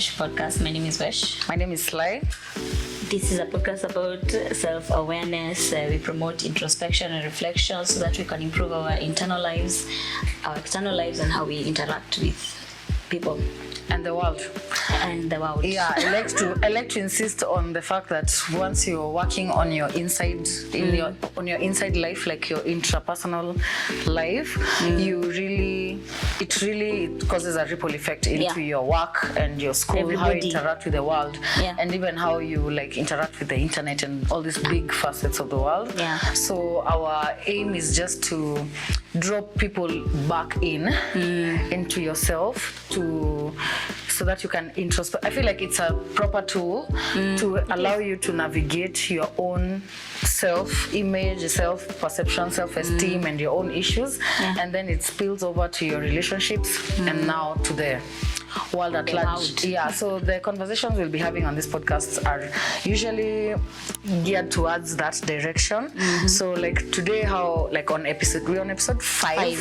Sly&Wesh podcast. My name is Wesh. My name is Sly. This is a podcast about self-awareness. We promote introspection and reflection so that we can improve our internal lives, our external lives, and how we interact with people And the world. Yeah, I like to insist on the fact that once you're working on your inside on your inside life, like your intrapersonal life, it causes a ripple effect into your work and your school, how you interact with the world, and even how you like interact with the internet and all these big facets of the world. So our aim is just to drop people back into yourself so that you can introspect. I feel like it's a proper tool to allow you to navigate your own self-image, self-perception, self-esteem, and your own issues, and then it spills over to your relationships and now to the world at large. So the conversations we'll be having on this podcast are usually geared towards that direction. So like today, we're on episode 5.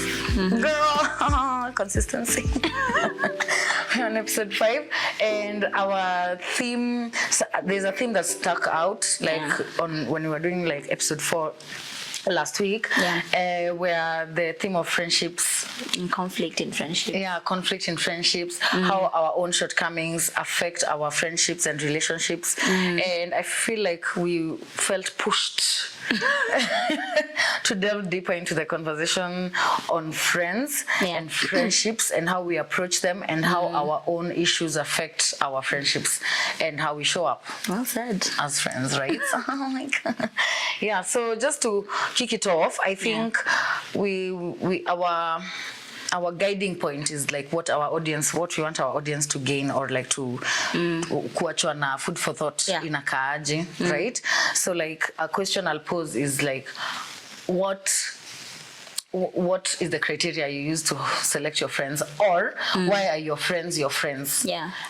Girl, consistency. We're on episode 5, and our theme, there's a theme that stuck out on when we were doing like episode 4 last week, where the theme of friendships, conflict in friendships, how our own shortcomings affect our friendships and relationships, and I feel like we felt pushed to delve deeper into the conversation on friends and friendships and how we approach them and how our own issues affect our friendships and how we show up. Well said. As friends, right? Oh my God. Yeah, so just to kick it off, I think our guiding point is like what we want our audience to gain, or like to kuachwa na food for thought inakaaje, right? So like a question I'll pose is like, what is the criteria you use to select your friends, or why are your friends your friends?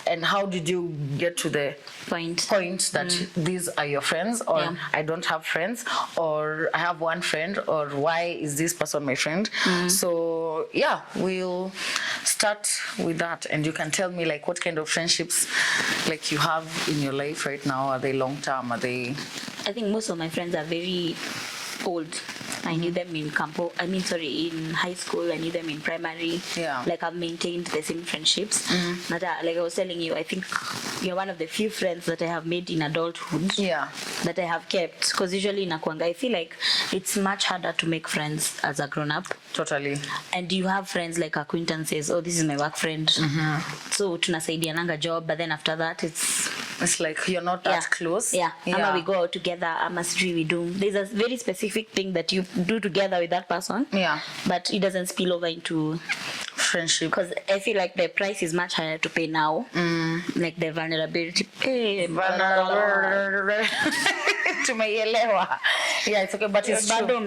And how did you get to the point that these are your friends, or I don't have friends, or I have one friend, or why is this person my friend? So we'll start with that, and you can tell me like what kind of friendships like you have in your life right now. Are they long term? I think most of my friends are very old. I knew them in high school. I knew them in primary. Like I've maintained the same friendships. Like I was telling you, I think you're one of the few friends that I have made in adulthood that I have kept. Because usually in Akwanga, I feel like it's much harder to make friends as a grown-up. Totally. And you have friends like acquaintances. Oh, this is my work friend. So tunasaidiananga job, but then after that it's like you're not that close. Ama we go out together, ama sijui we do. There's a very specific thing that you do together with that person. But it doesn't spill over into friendship. Because I feel like the price is much higher to pay now. Like the vulnerability. Tumeielewa. It's okay, but it's true.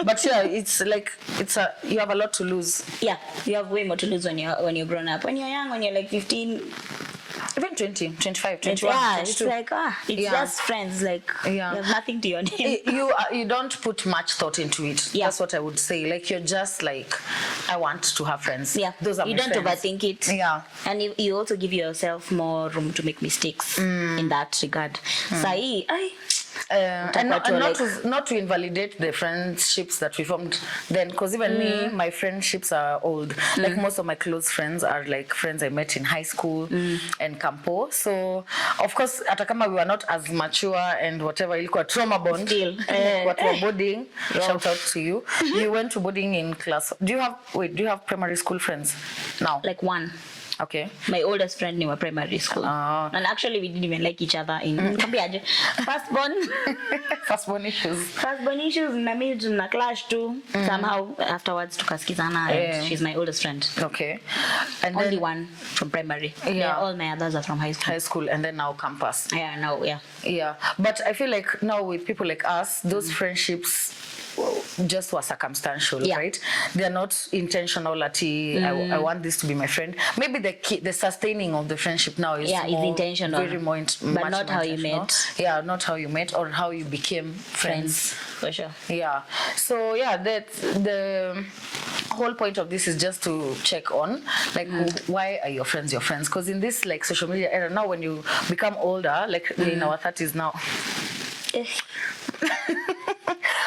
But it's like you have a lot to lose. You have way more to lose when you're grown up. When you're young, when you're like 15, even 20, 25, 21, 22. It's like it's just friends. Like you have nothing to your name. You don't put much thought into it. That's what I would say. Like you're just like, I want to have friends. Those are my friends. You don't overthink it. And you also give yourself more room to make mistakes in that regard. And not to invalidate the friendships that we formed then, because even me, my friendships are old. Like most of my close friends are like friends I met in high school and campo. So of course, atakama we were not as mature and whatever, ilikuwa trauma bond. What were boarding? Shout out to you. You went to boarding in class. Do you have primary school friends now? Like one. Okay. My oldest friend in primary school. And actually we didn't even like each other in firstborn issues na clash too. Somehow afterwards tukasikizana and she's my oldest friend. Okay. And only one from primary. All my others are from high school. And then now campus. But I feel like now with people like us, those friendships just were circumstantial, right? They are not intentional. I want this to be my friend. Maybe the sustaining of the friendship now is is intentional, but not how you met. Not how you met or how you became friends. For sure. So that whole point of this is just to check on like why are your friends because in this like social media era now, when you become older, like we're in our 30s now.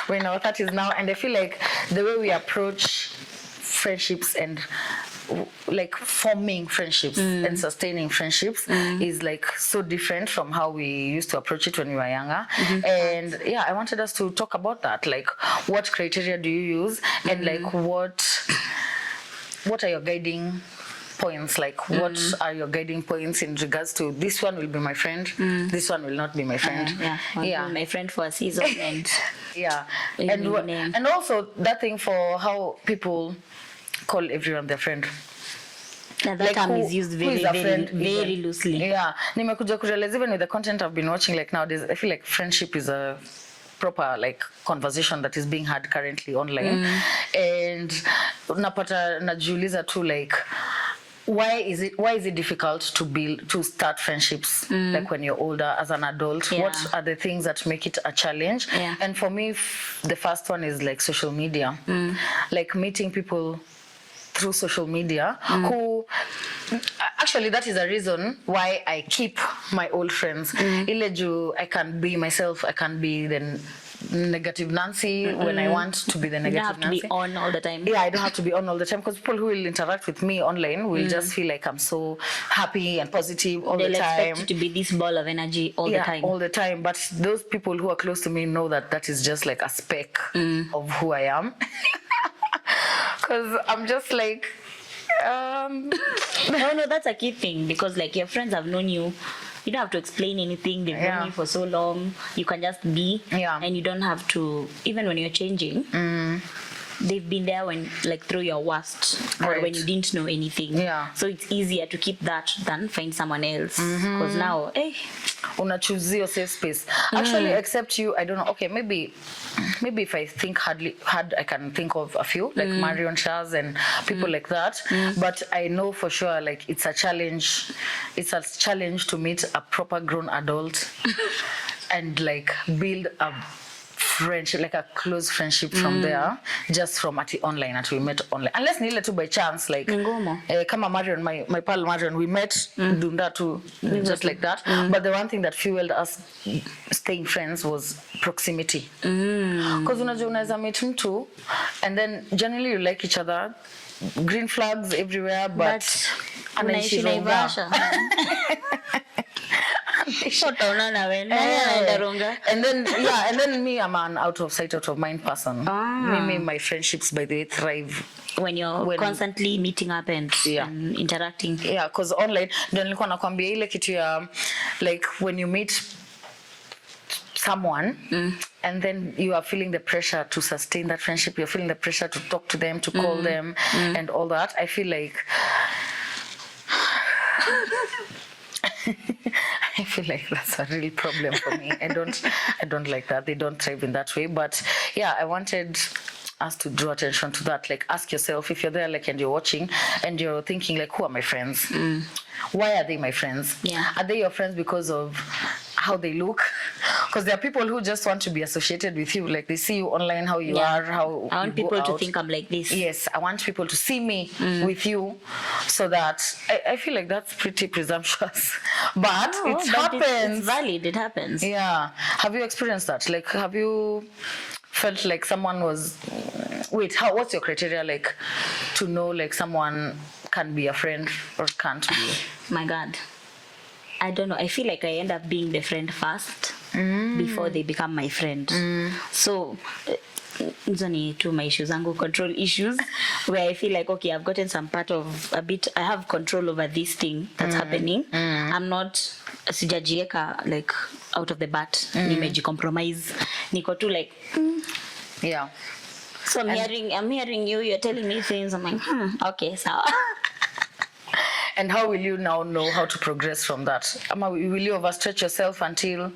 We're in our 30s now, and I feel like the way we approach friendships and like forming friendships and sustaining friendships is like so different from how we used to approach it when we were younger. And yeah, I wanted us to talk about that, like what criteria do you use, and like what are your guiding points, like what are your guiding points in regards to this one will be my friend, this one will not be my friend. My friend for a season. And and also that thing for how people call everyone their friend. That like term is used very loosely. Nimekuja kurealize even with the content I've been watching, like nowadays I feel like friendship is a proper like conversation that is being had currently online. And napata najiuliza too, like why is it difficult to start friendships like when you're older as an adult? What are the things that make it a challenge? And for me, the first one is like social media, like meeting people through social media who actually, that is a reason why I keep my old friends. I can be myself, I can be the negative Nancy when I want to be the negative Nancy. You don't have to be on all the time. I don't have to be on all the time, because people who will interact with me online will just feel like I'm so happy and positive all the time. They'll expect you to be this ball of energy all the time. All the time. But those people who are close to me know that is just like a speck of who I am. Because I'm just like... No, that's a key thing, because like your friends have known you. You don't have to explain anything. They've known you for so long. You can just be, and you don't have to, even when you're changing, they've been there when, like, through your worst, or when you didn't know anything. So it's easier to keep that than find someone else. Because now, una choose your safe space. Actually, except you, I don't know. Okay, maybe if I think hard, I can think of a few, like Marion Shaz and people like that. But I know for sure, like, it's a challenge. It's a challenge to meet a proper grown adult and like build a friendship, like a close friendship from there, just from online that we met online. Unless nile tu by chance, like kama Marion, my pal Marion, we met dunda tu just like that. But the one thing that fueled us staying friends was proximity. Because unaweza meet mtu and then generally you like each other, green flags everywhere, but anaishi Naivasha. And then me, I'm an out of sight, out of mind person. My friendships, by the way, thrive when you're constantly meeting up and interacting. Because online, ndio nilikuwa nakwambia ile kitu ya like when you meet someone and then you are feeling the pressure to sustain that friendship, you're feeling the pressure to talk to them, to call them, and all that. I feel like I feel like that's a real problem for me. I don't like that. They don't thrive in that way. But yeah, I wanted us to draw attention to that. Like, ask yourself, if you're there, like, and you're watching and you're thinking, like, who are my friends? Why are they my friends? Are they your friends because of how they look? Because there are people who just want to be associated with you. Like, they see you online, how you are, how I want people to think I'm like this. Yes, I want people to see me with you, so that I feel like that's pretty presumptuous. But it happens. It's valid. It happens. Yeah. Have you experienced that? Like, have you felt like someone was... what's your criteria, like, to know, like, someone can be a friend or can't be? My God. I don't know. I feel like I end up being the friend first before they become my friend. So, to my issues, control issues, where I feel like, okay, I've gotten some part of a bit, I have control over this thing that's happening. I'm not sijajieka like out of the bat, nimeji compromise. Niko tu like, yeah. So I'm hearing you, you're telling me things, I'm like, okay, so. And how will you now know how to progress from that? Will you overstretch yourself until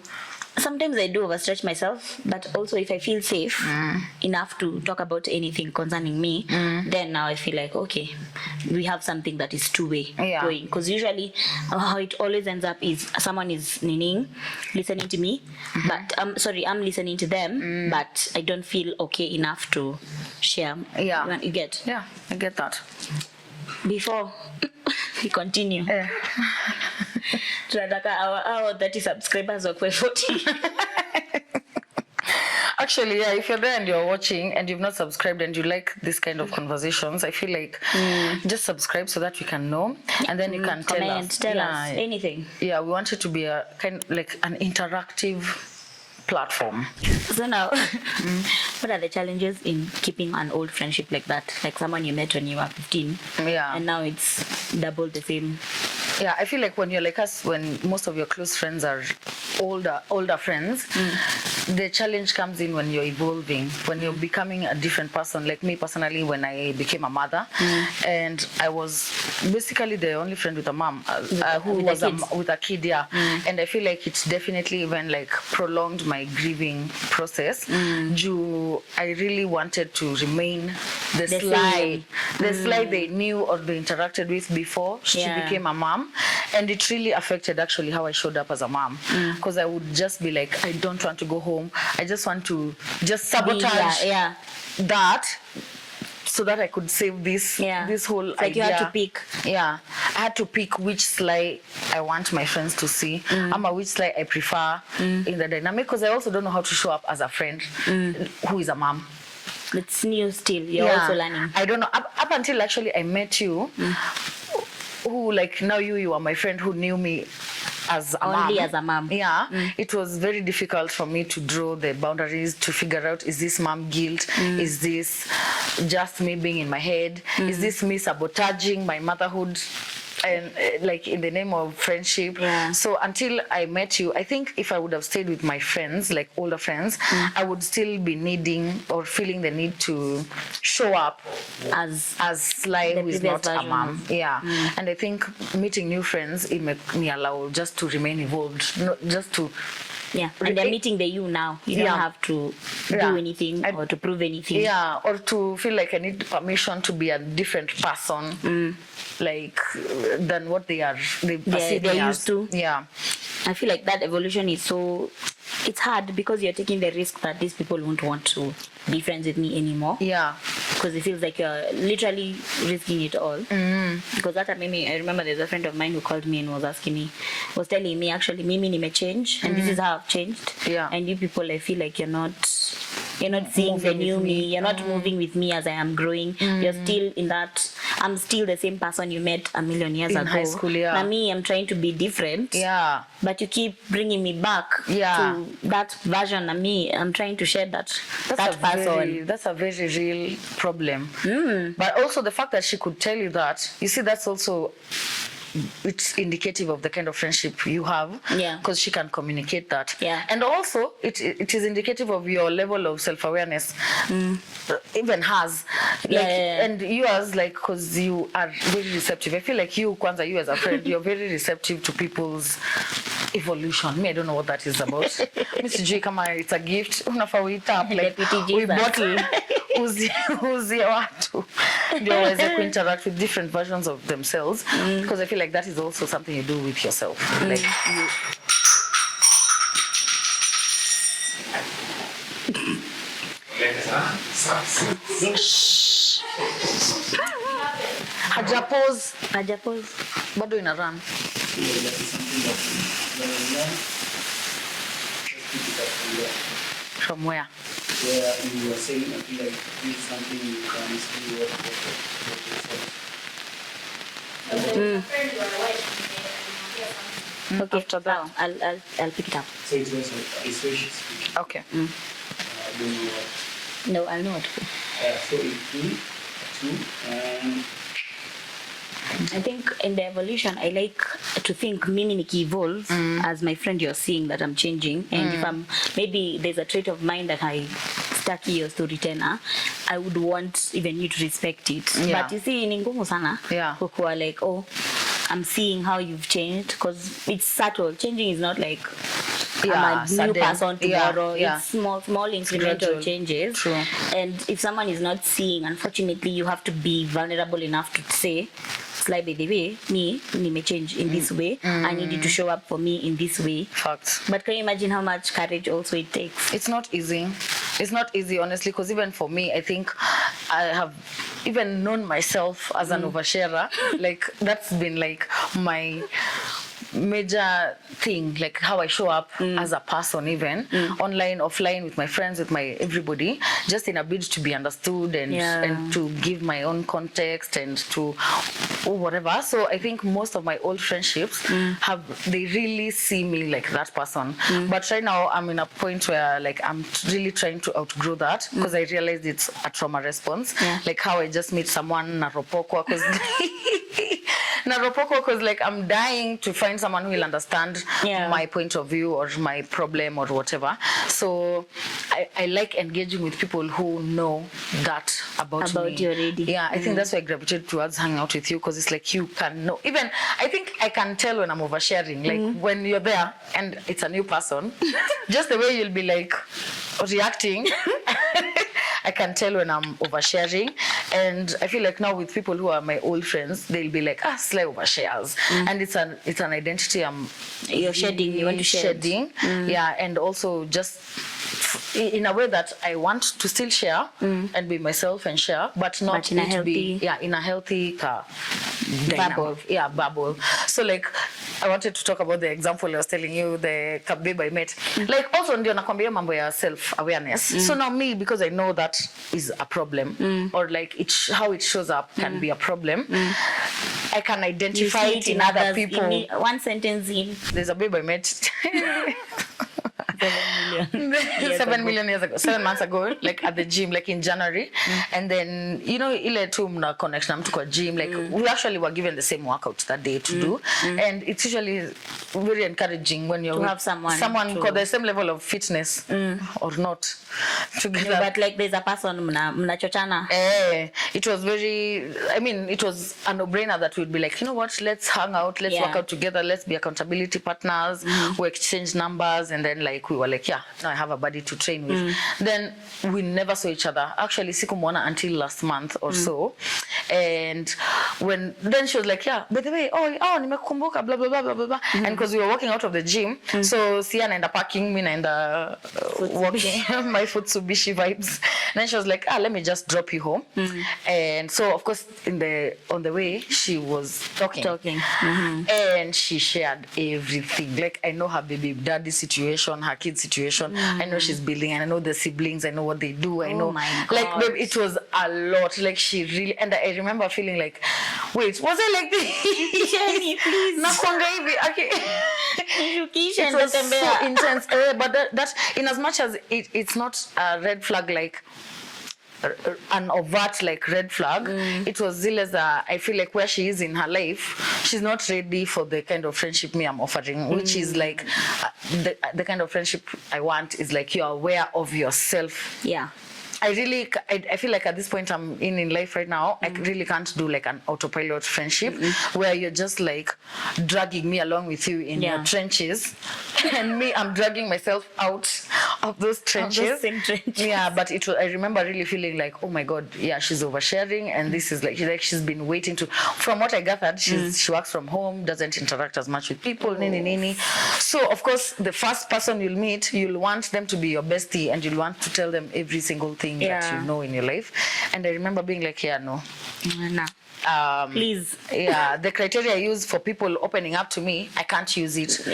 sometimes I do overstretch myself, but also if I feel safe enough to talk about anything concerning me, then now I feel like, okay, we have something that is two-way going. Because usually how it always ends up is someone is listening to me, but I'm listening to them, but I don't feel okay enough to share. You get? Yeah, I get that. Before we continue, our 30 subscribers or 40. Actually, yeah, if you're there and you're watching and you've not subscribed and you like this kind of conversations, I feel like just subscribe so that we can know, and then you can tell us anything. Yeah, we want it to be a kind like an interactive platform. So now, what are the challenges in keeping an old friendship like that? Like someone you met when you were 15, and now it's double the same. Yeah, I feel like when you're like us, when most of your close friends are older friends, the challenge comes in when you're evolving, when you're becoming a different person. Like me personally, when I became a mother, and I was basically the only friend with a mom who was with a kid, and I feel like it's definitely even like prolonged my grieving process. I really wanted to remain the Sly they knew or they interacted with before she became a mom. And it really affected actually how I showed up as a mom, because I would just be like, I don't want to go home. I just want to just sabotage that so that I could save this whole idea. Like you had to pick. Yeah, I had to pick which Sly I want my friends to see, which Sly I prefer in the dynamic, because I also don't know how to show up as a friend who is a mom. It's new still. You're also learning. I don't know. Up until actually I met you, who like now you are my friend who knew me as a only mom. As a mom. It was very difficult for me to draw the boundaries, to figure out, is this mom guilt? Is this just me being in my head? Is this me sabotaging my motherhood? And like in the name of friendship. So until I met you, I think if I would have stayed with my friends, like older friends, I would still be needing or feeling the need to show up as Sly, who is not a mom. And I think meeting new friends, it made me allow just to remain evolved, not just to. And they're meeting the you now. You don't have to do anything or to prove anything. Or to feel like I need permission to be a different person, like than what they're used to. I feel like that evolution is it's hard because you're taking the risk that these people won't want to be friends with me anymore. Because it feels like you're literally risking it all. Because that time, I remember there's a friend of mine who called me and was telling me, actually, Mimi nime change, and this is how I've changed. And you people, I feel like you're not seeing the new me. You're not moving with me as I am growing. You're still in that. I'm still the same person you met a million years ago. High school, Now me, I'm trying to be different. But you keep bringing me back to that version of me. I'm trying to share that person. That's a very real problem. But also the fact that she could tell you that, you see, that's also, it's indicative of the kind of friendship you have, because she can communicate that, and also it is indicative of your level of self-awareness, even hers, and yours, like, because you are very receptive. I feel like you as a friend, you're very receptive to people's evolution. Me, I don't know what that is about. Mr. J, come on, it's a gift. Unafaa uitap, like we bottle uzie watu ndio waweze kuinteract with different versions of themselves, because I feel like that is also something you do with yourself. Like you hajapose bado ina run. From where? Where you were saying, I feel like this is something you can easily work Okay, after that, I'll pick it up. So it was isolation speaking. Okay. I don't know what. No, I'll know what. So it's 3, 2, and I think in the evolution, I like to think mimi niki-evolve as my friend you're seeing that I'm changing. And if maybe there's a trait of mine that I stuck here to return, I would want even you to respect it. But you see, ni ngumu sana. Kukua like, oh, I'm seeing how you've changed, because it's subtle. Changing is not like I'm a new person tomorrow. Yeah. It's small incremental changes. True. And if someone is not seeing, unfortunately, you have to be vulnerable enough to say, Sly, by the way, me may change in this way. I need you to show up for me in this way. Facts. But can you imagine how much courage also it takes? It's not easy. It's not easy, honestly, because even for me, I think I have even known myself as an oversharer. Like, that's been like my major thing, like how I show up as a person, even online, offline, with my friends, with my everybody, just in a bid to be understood and to give my own context and to whatever. So I think most of my old friendships they really see me like that person. But right now I'm in a point where like I'm really trying to outgrow that, because I realized it's a trauma response. Like how I just meet someone naropokwa because like I'm dying to find someone who will understand my point of view or my problem or whatever. So I like engaging with people who know that about me. You already. Yeah, I think that's why I gravitated towards hanging out with you, because it's like you can know. Even I think I can tell when I'm oversharing, like when you're there and it's a new person, just the way you'll be like reacting. I can tell when I'm oversharing. And I feel like now with people who are my old friends, they'll be like, Sly overshares. And it's an identity you're shedding. You want to shed. Yeah, and also just in a way that I want to still share and be myself and share, but not in a healthy, in a healthy bubble. Bubble. So like I wanted to talk about the example I was telling you, the babe I met. Like also ndio nakwambia mambo ya self awareness. So now me, because I know that is a problem, or like how it shows up can be a problem, I can identify it in other people. One sentence in. There's a babe I met 7 million years ago, 7 months ago, like at the gym, like in January. And then, you know, ile tu mna connection na mtu kwa gym, like we actually were given the same workout that day to do. And it's usually very encouraging when you have someone got the same level of fitness or not together. But like there's a person mnachochana. It was it was a no-brainer that we'd be like, you know what, let's hang out, let's work out together, let's be accountability partners, we exchange numbers, and then like we were like, now I have a buddy to train with. Then we never saw each other. Actually, sikumwona until last month or so. And then she was like, by the way, nimekukumbuka, blah, blah, blah, blah, blah. And because we were walking out of the gym, so Sia naenda parking, me naenda walking, my Futsubishi vibes. And then she was like, let me just drop you home. And so, of course, on the way, she was talking. And she shared everything. Like, I know her baby daddy situation, her kid situation. I know she's building, and I know the siblings, I know what they do. I know, like, babe, it was a lot. Like, she really, and I remember feeling like, wait, was I like this? Jenny, please. Okay. It was so intense. But that, in as much as it's not a red flag, like an overt like red flag, it was Zila's I feel like where she is in her life, she's not ready for the kind of friendship me I'm offering, which is like the kind of friendship I want is like you're aware of yourself. I feel like at this point I'm in life right now, I really can't do like an autopilot friendship where you're just like dragging me along with you in your trenches, and me, I'm dragging myself out of those trenches. Those same trenches. Yeah, but I remember really feeling like, oh my God, she's oversharing, and this is like she's been waiting to. From what I gathered, she works from home, doesn't interact as much with people, So of course, the first person you'll meet, you'll want them to be your bestie, and you'll want to tell them every single thing that you know in your life. And I remember being like, no. Please. The criteria I use for people opening up to me, I can't use it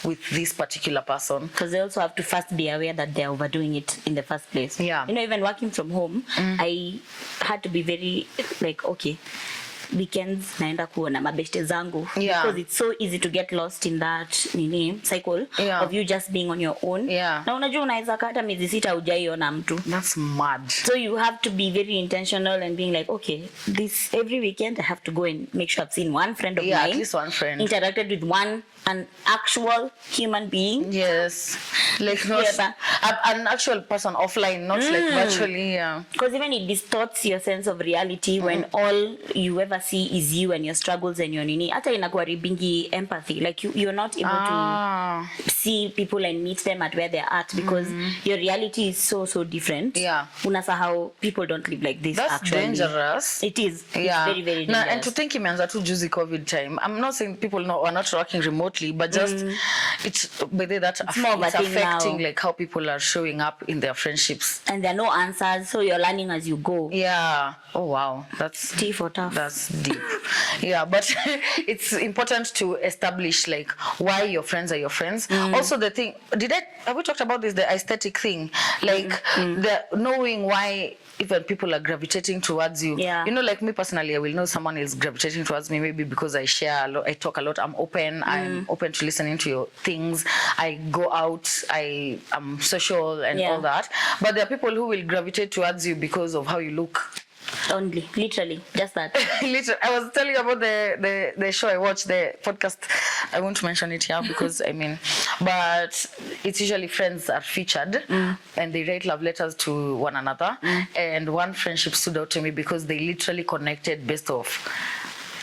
with this particular person. Because they also have to first be aware that they're overdoing it in the first place. You know, even working from home, I had to be very like, okay, weekends naenda kuona mabeshte zangu, because it's so easy to get lost in that cycle of you just being on your own. Na unajua unaweza kata miezi 6 hujaiona mtu. That's mad. So you have to be very intentional and being like, okay, this every weekend I have to go and make sure I've seen one friend of mine, at least one friend, interacted with one an actual human being. Yes. Like not an actual person offline, not like virtually. Yeah. Because even it distorts your sense of reality when all you ever see is you and your struggles and your nini. Hata inakuharibingi empathy. Like you're not able to see people and meet them at where they're at because your reality is so different. Yeah. Unasahau people don't live like this. That's actually dangerous. It is. Yeah. It's very, very dangerous. And to think imeanza tu juzi COVID time. I'm not saying people are not working remotely, but just it's affecting like how people are showing up in their friendships. And there are no answers, so you're learning as you go. Yeah. Oh wow. That's T for tough. That's deep. Yeah, but it's important to establish like why your friends are your friends. Also the thing, have we talked about this, the aesthetic thing? Like the knowing why even people are gravitating towards you. Yeah. You know, like me personally, I will know someone is gravitating towards me maybe because I share a lot, I talk a lot, I'm open to listening to your things. I go out, I am social and all that. But there are people who will gravitate towards you because of how you look. Only, literally, just that. Literally, I was telling you about the show I watched, the podcast. I won't mention it here because but it's usually friends are featured and they write love letters to one another. And one friendship stood out to me because they literally connected based off.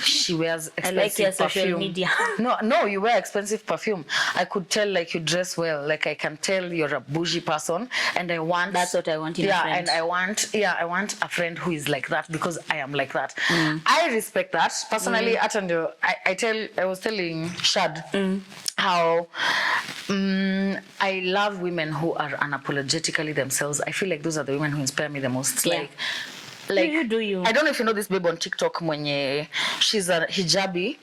She wears expensive I like your social perfume. media. No, you wear expensive perfume. I could tell like you dress well. Like I can tell you're a bougie person, and I want. That's what I want in a friend. And I want a friend who is like that because I am like that. I respect that personally. I was telling Shad how I love women who are unapologetically themselves. I feel like those are the women who inspire me the most. Like do you? I don't know if you know this babe on TikTok mwenye she's a hijabi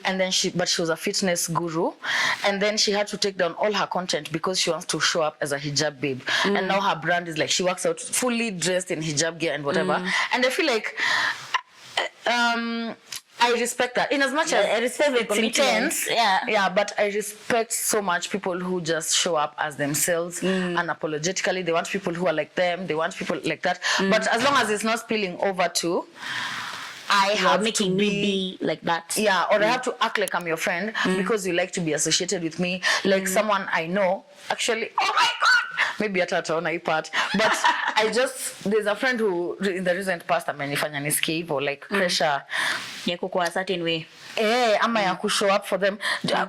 and then she was a fitness guru and then she had to take down all her content because she wants to show up as a hijab babe and now her brand is like she works out fully dressed in hijab gear and whatever and I feel like I respect that. In as much as I respect it's intense, but I respect so much people who just show up as themselves unapologetically. They want people who are like them. They want people like that. But as long as it's not spilling over to, I have to be like that. Yeah, or I have to act like I'm your friend because you like to be associated with me. Like someone I know, actually, oh my God! Maybe ataona hii part. But there's a friend who, in the recent past, amenifanya nisikie hivyo, like pressure. Ya kukua a certain way. Ama ya show up for them. I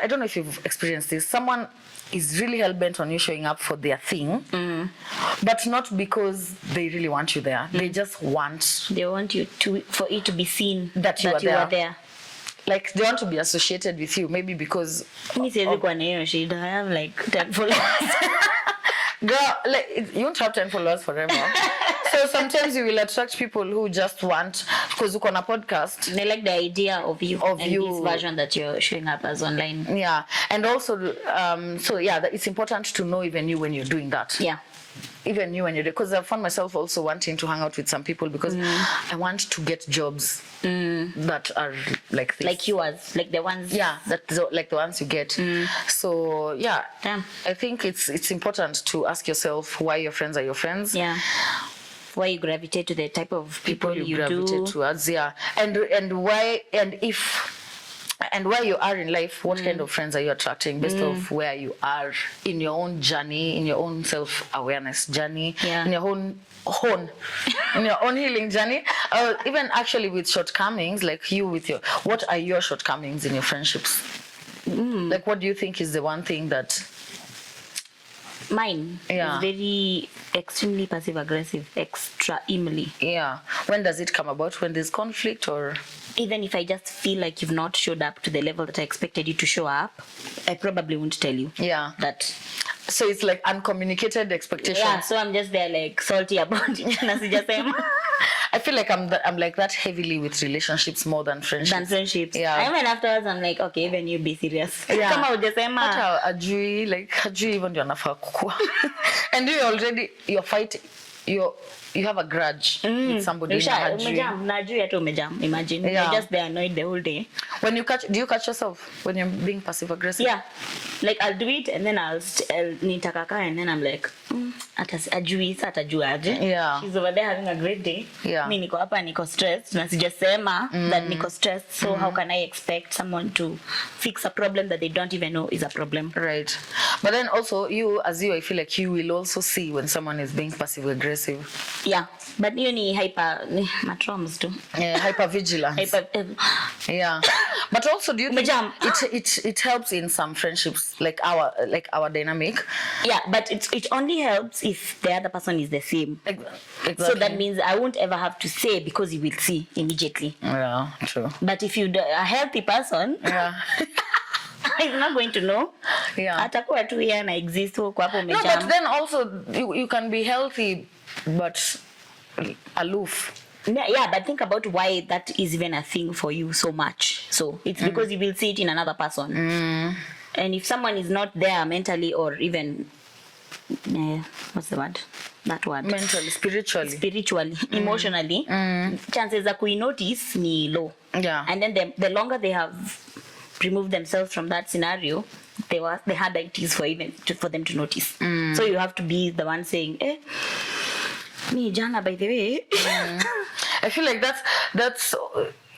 don't know if you've experienced this. Someone is really hell-bent on you showing up for their thing, but not because they really want you there. They just want... They want you for it to be seen that you are there. Like, they want to be associated with you, maybe because... I have like 10 followers. Girl, like, you won't have 10 followers forever. So sometimes you will attract people who just want, because you're on a podcast. They like the idea of you. This version that you're showing up as online. Yeah. And also, it's important to know even you when you're doing that. Yeah. Even you when you're, because I found myself also wanting to hang out with some people because I want to get jobs that are like this. Like yours, like the ones. Yeah, like the ones you get. So yeah, damn. I think it's important to ask yourself why your friends are your friends. Yeah. Why you gravitate to the type of people you gravitate towards, and why where you are in life, what kind of friends are you attracting based off where you are in your own journey, in your own self-awareness journey, in your own in your own healing journey, or even actually with shortcomings, like you with what are your shortcomings in your friendships? Like, what do you think is the one thing that... Mine is very extremely passive aggressive, extremely. Yeah. When does it come about? When there's conflict, or even if I just feel like you've not showed up to the level that I expected you to show up, I probably won't tell you. Yeah. That. So it's like uncommunicated expectations. Yeah. So I'm just there like salty about it. I feel like I'm like that heavily with relationships more than friendships. Yeah. Even afterwards, I'm like, okay, even you be serious. Yeah. Kama hujasema. Ajui even ndio anafaa kukua. And you're fighting. you have a grudge with somebody in imagine you're just there annoyed the whole day. When you do you catch yourself when you're being passive aggressive? Yeah, like I'll do it and then I'll nitakaka and then I'm like atajuaje. Yeah, she's over there having a great day. Yeah, me niko hapa niko stressed na sijasema that niko stressed, so how can I expect someone to fix a problem that they don't even know is a problem? Right. But then also you I feel like you will also see when someone is being passive aggressive. Yeah, but you ni matroms too. Yeah, hyper vigilance. Yeah. But also do you think it helps in some friendships like our dynamic? Yeah, but it only helps if the other person is the same. Exactly. So that means I won't ever have to say because you will see immediately. Yeah, true. But if you're a healthy person, yeah. he's not going to know. Yeah. Atakuwa tu yeye ana exist huko hapo umejam. No, but then also you can be healthy but aloof. Yeah, but think about why that is even a thing for you so much. So it's because you will see it in another person. And if someone is not there mentally or even what's the word? That word. Mentally, spiritually, emotionally, chances za kuinotice ni low. Yeah. And then the longer they have removed themselves from that scenario, the harder it is for them to notice. So you have to be the one saying, me Jana, by the way. I feel like that's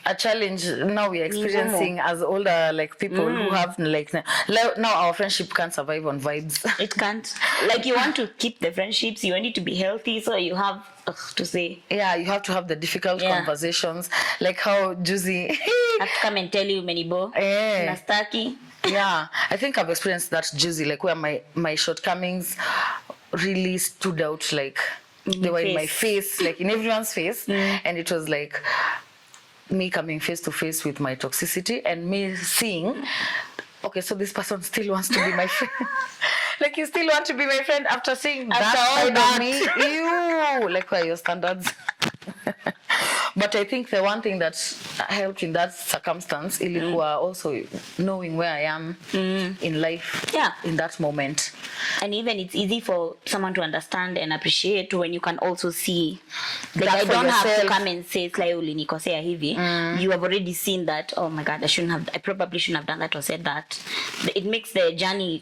a challenge now we are experiencing as older like people who have like now our friendship can't survive on vibes. It can't. Like you want to keep the friendships, you want it to be healthy, so you have to say. Yeah, you have to have the difficult conversations, like how Juicy have to come and tell you Menibo. Nastaki. Yeah, I think I've experienced that Juicy, like where my shortcomings really stood out, like they were in my face, like in everyone's face, and it was like me coming face to face with my toxicity and me seeing, okay, so this person still wants to be my friend. Like you still want to be my friend after seeing that side of me? Ew, like where are your standards? But I think the one thing that helped in that circumstance ilikuwa also knowing where I am in life in that moment. And even it's easy for someone to understand and appreciate when you can also see. Like I don't have to come and say Sly ulinikosea hivi. You have already seen that, oh my God, I probably shouldn't have done that or said that. It makes the journey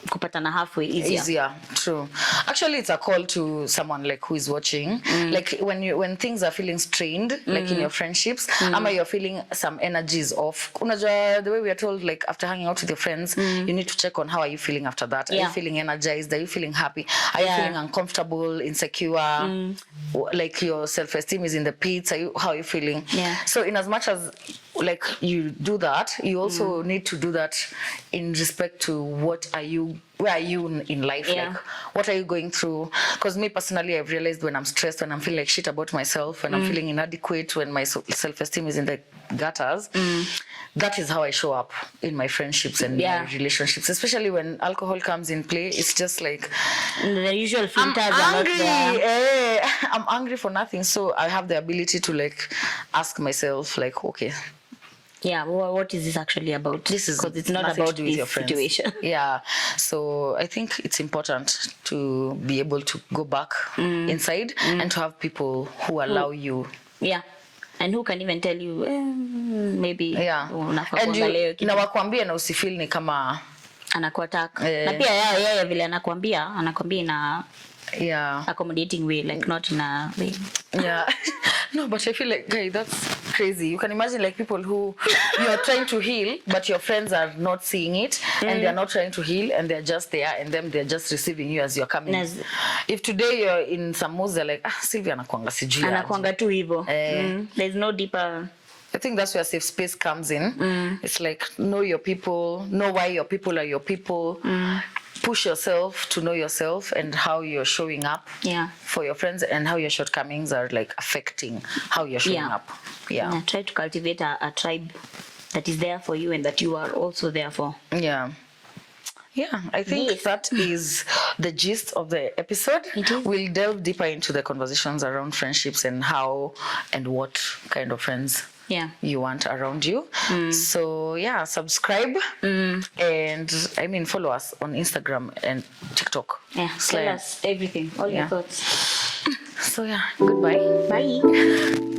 kupatana halfway easier. True. Actually, it's a call to someone like who is watching. Like when things are feeling strained, like in your friendships, ama you're feeling some energies off. Unajua, the way we are told, like after hanging out with your friends, you need to check on how are you feeling after that. Are you feeling energized? Are you feeling happy? Are you feeling uncomfortable, insecure? Like your self-esteem is in the pits. How are you feeling? So in as much as like you do that, you also need to do that in respect to where are you in life, like what are you going through? Because me personally, I've realized when I'm stressed, when I'm feeling like shit about myself, when I'm feeling inadequate, when my self-esteem is in the gutters, that is how I show up in my friendships and my relationships, especially when alcohol comes in play. It's just like the usual filters I'm angry. I'm angry for nothing, so I have the ability to like ask myself like, okay, what is this actually about? This is because it's not about to do with your situation. So I think it's important to be able to go back inside and to have people who allow you. And who can even tell you maybe na wakwambia na usifeel ni kama anakuattack. Na pia yeye vile anakuambia na accommodating way, like not in a way. No, but I feel like, guy, that's crazy. You can imagine like people who you're trying to heal, but your friends are not seeing it, and they're not trying to heal, and they're just there, and then they're just receiving you as you're coming. If today you're in some moods, they're like, Sylvia anakuanga sijui. Anakuanga tu hivyo. There's no deeper. I think that's where safe space comes in. It's like, know your people, know why your people are your people. Push yourself to know yourself and how you're showing up for your friends, and how your shortcomings are like affecting how you're showing up. Try to cultivate a tribe that is there for you and that you are also there for. I think that is the gist of the episode. We'll delve deeper into the conversations around friendships and how and what kind of friends you want around you. So subscribe and follow us on Instagram and TikTok. Tell us everything, all your thoughts. So yeah, goodbye. Bye.